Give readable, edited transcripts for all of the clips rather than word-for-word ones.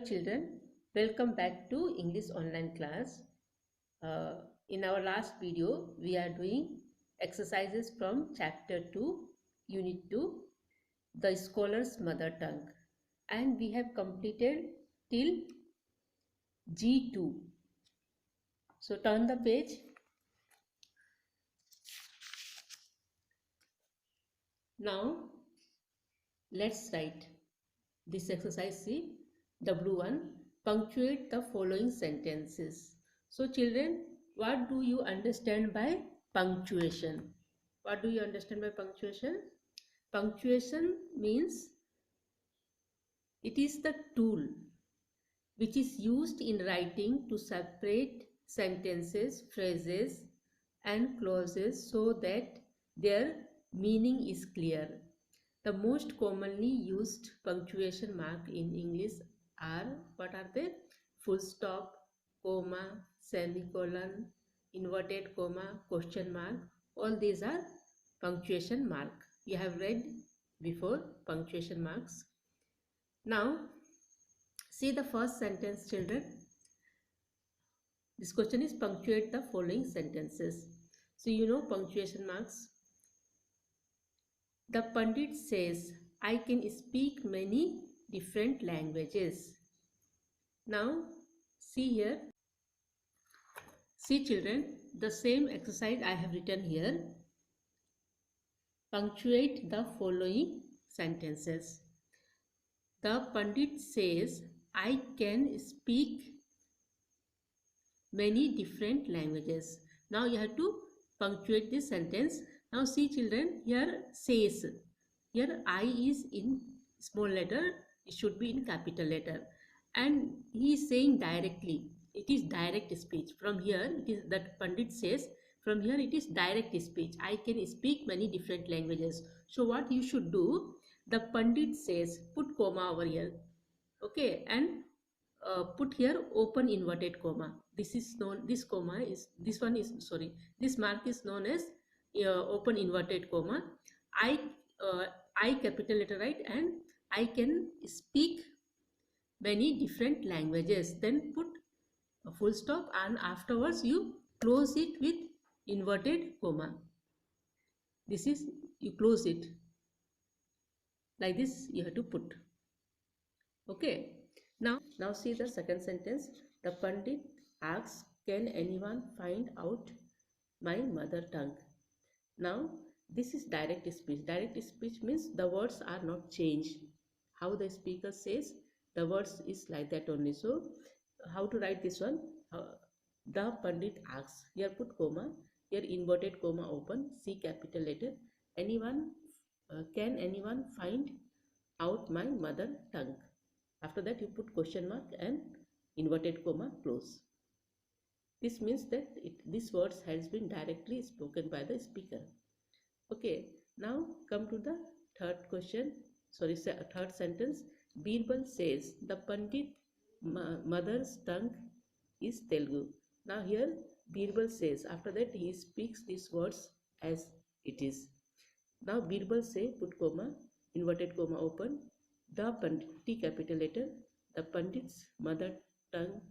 Children, welcome back to English online class. In our last video, we are doing exercises from chapter 2, unit 2, the scholar's mother tongue, and we have completed till G2. So turn the page. Now let's write this exercise. See, W1, punctuate the following sentences. So children, what do you understand by punctuation? What do you understand by punctuation? Punctuation means it is the tool which is used in writing to separate sentences, phrases and clauses so that their meaning is clear. The most commonly used punctuation mark in English are, what are they? Full stop, comma, semicolon, inverted comma, question mark. All these are punctuation mark. You have read before punctuation marks. Now, see the first sentence, children. This question is punctuate the following sentences. So you know punctuation marks. The Pandit says, I can speak many different languages. Now, see here. See children, the same exercise I have written here. Punctuate the following sentences. The Pandit says, I can speak many different languages. Now you have to punctuate this sentence. Now see children, here says. Here I is in small letter, it should be in capital letter. And he is saying directly. It is direct speech. From here, it is that Pandit says, from here it is direct speech. I can speak many different languages. So what you should do, the Pandit says, put comma over here. Okay, and put here open inverted comma. This is known, this comma is, this one is, sorry, this mark is known as open inverted comma. I capital letter, right? And I can speak many different languages. Then put a full stop and afterwards you close it with inverted comma. This is, you close it. Like this you have to put. Okay. Now see the second sentence. The Pandit asks, can anyone find out my mother tongue? Now this is direct speech. Direct speech means the words are not changed. How the speaker says, the words is like that only. So how to write this one? The Pandit asks. Here put comma. Here inverted comma open. C capital letter. Anyone, can anyone find out my mother tongue? After that you put question mark and inverted comma close. This means that this words has been directly spoken by the speaker. Okay, now come to the third question, sorry, third sentence. Birbal says, the Pandit mother's tongue is Telugu. Now here Birbal says, after that he speaks these words as it is. Now Birbal say, put comma, inverted comma open, the Pandit, T capital letter, the Pandit's mother tongue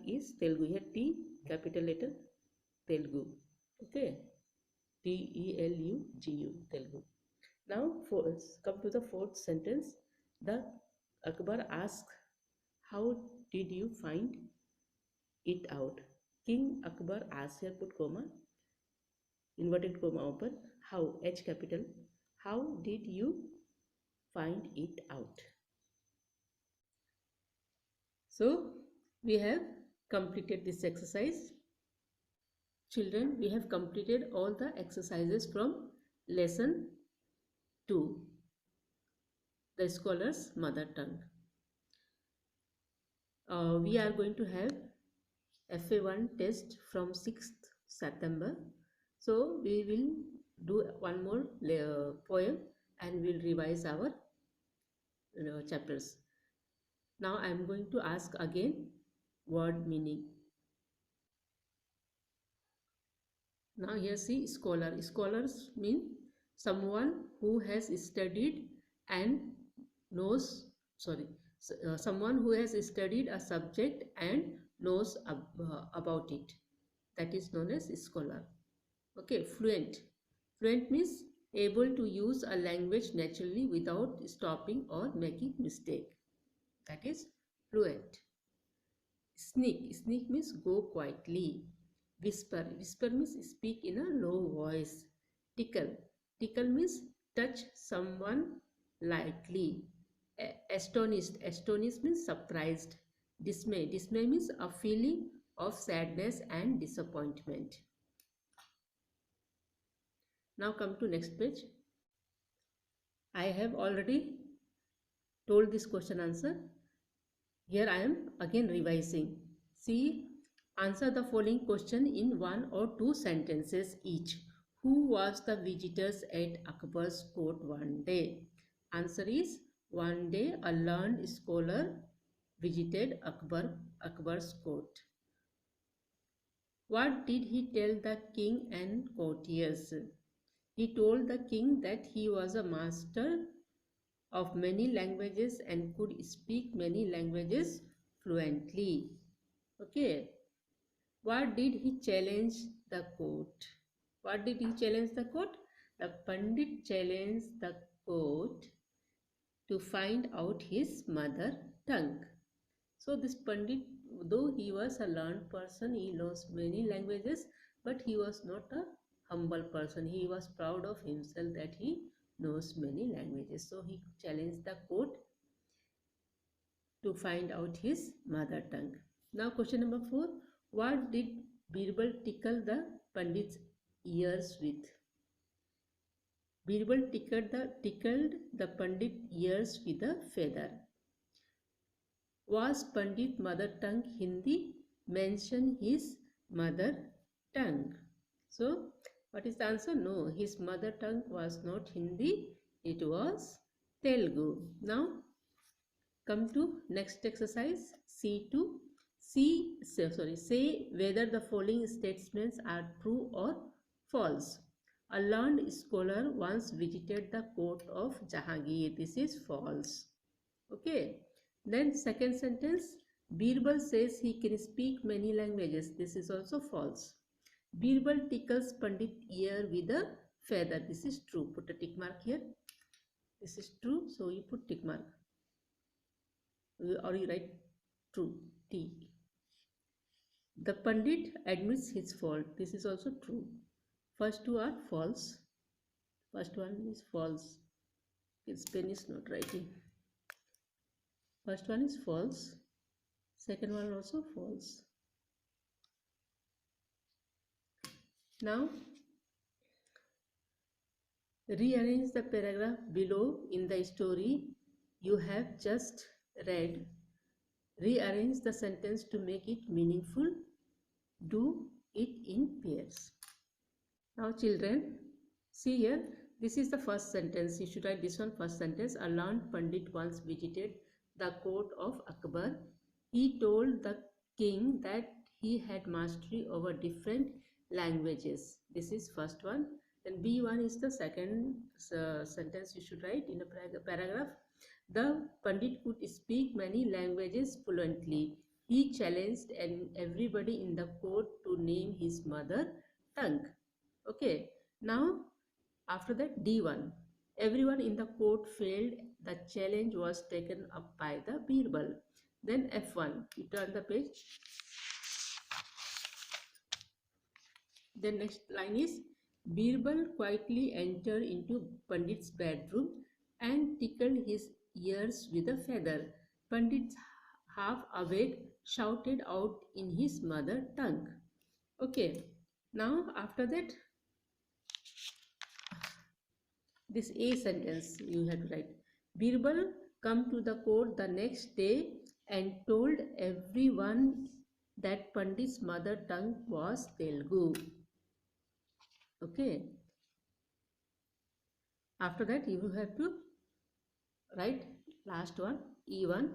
is Telugu. Here T capital letter, Telugu. Okay, Telugu, Telugu. Now come to the fourth sentence. The Akbar asked, how did you find it out? King Akbar asked, here put comma, inverted comma open, how, H capital, how did you find it out? So we have completed this exercise. Children, we have completed all the exercises from lesson 2, the scholar's mother tongue. We are going to have FA1 test from 6th September. So we will do one more poem and we'll revise our chapters. Now I am going to ask again word meaning. Now here see scholar. Scholars mean someone who has studied and knows, someone who has studied a subject and knows about it. That is known as scholar. Okay, fluent. Fluent means able to use a language naturally without stopping or making mistake. That is fluent. Sneak. Sneak means go quietly. Whisper. Whisper means speak in a low voice. Tickle. Tickle means touch someone lightly. Astonished. Astonished means surprised. Dismay. Dismay means a feeling of sadness and disappointment. Now come to next page. I have already told this question answer. Here I am again revising. See, answer the following question in one or two sentences each. Who was the visitors at Akbar's court one day? Answer is, one day a learned scholar visited Akbar's court. What did he tell the king and courtiers? He told the king that he was a master of many languages and could speak many languages fluently. Okay. What did he challenge the court? What did he challenge the court? The Pandit challenged the court to find out his mother tongue. So this Pandit, though he was a learned person, he knows many languages, but he was not a humble person. He was proud of himself that he knows many languages. So he challenged the court to find out his mother tongue. Now question number 4. What did Birbal tickle the Pandit's ears with? Birbal tickled the Pandit's ears with a feather. Was Pandit mother tongue Hindi? Mention his mother tongue. So what is the answer? No, his mother tongue was not Hindi, it was Telugu. Now come to next exercise, C2. Say whether the following statements are true or false. A learned scholar once visited the court of Jahangir. This is false. Okay. Then second sentence, Birbal says he can speak many languages. This is also false. Birbal tickles Pandit ear with a feather. This is true. Put a tick mark here. This is true. So you put tick mark. Or you write true. T. The Pandit admits his fault. This is also true. First two are false. First one is false. Its pen is not writing. First one is false. Second one also false. Now rearrange the paragraph below in the story you have just read. Rearrange the sentence to make it meaningful. Do it in pairs. Now children, see here, this is the first sentence. You should write this one first sentence. A learned Pandit once visited the court of Akbar. He told the king that he had mastery over different languages. This is first one. Then B1 is the second sentence you should write in a paragraph. The Pandit could speak many languages fluently. He challenged everybody in the court to name his mother tongue. Okay. Now after that D1. Everyone in the court failed. The challenge was taken up by the Birbal. Then F1. You turn the page. Then next line is Birbal quietly entered into Pandit's bedroom and tickled his ears with a feather. Pandit, half awake, shouted out in his mother tongue. Okay. Now after that, this A sentence you have to write. Birbal come to the court the next day and told everyone that Pandit's mother tongue was Telugu. Okay. After that you have to write last one, E1.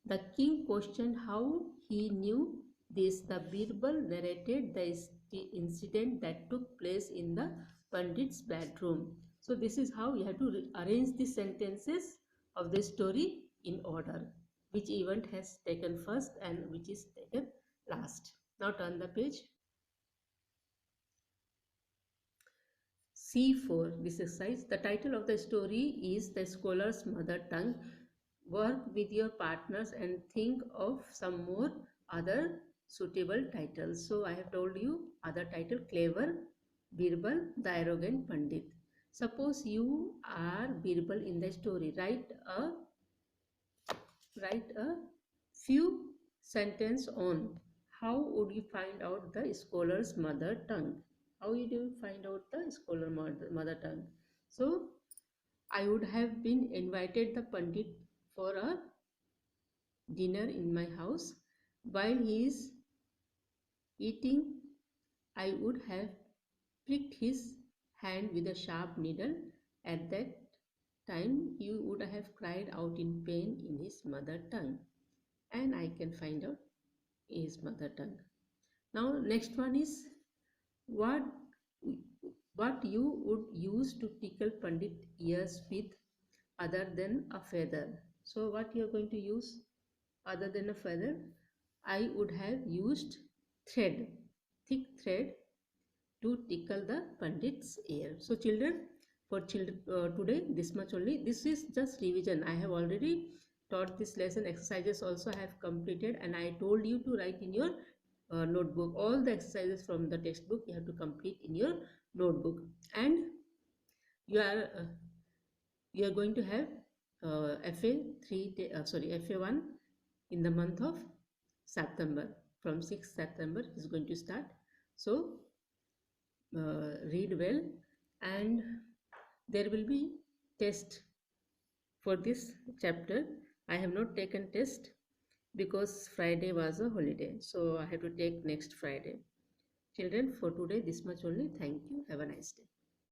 The king questioned how he knew this. The Birbal narrated the incident that took place in the Pandit's bedroom. So this is how you have to arrange the sentences of the story in order. which event has taken first and which is taken last. Now turn the page. C4, this exercise. The title of the story is The Scholar's Mother Tongue. Work with your partners and think of some more other suitable titles. So I have told you other title: Clever, Birbal, the Arrogant Pandit. Suppose you are Birbal in the story. Write a few sentences on how would you find out the scholar's mother tongue. How would you find out the scholar mother tongue? So I would have been invited the Pandit for a dinner in my house. While he is eating, I would have pricked his hand with a sharp needle. At that time, he would have cried out in pain in his mother tongue, and I can find out his mother tongue. Now, next one is what what you would use to tickle Pandit ears with other than a feather. So, what you are going to use other than a feather? I would have used thread, thick thread, to tickle the Pandit's ear. So children, for children today this much only. This is just revision. I have already taught this lesson. Exercises also I have completed, and I told you to write in your notebook. All the exercises from the textbook you have to complete in your notebook, and you are going to have FA1 in the month of September. From 6th September is going to start. So read well, and there will be test for this chapter. I have not taken test because Friday was a holiday, so I have to take next Friday. Children, for today this much only. Thank you. Have a nice day.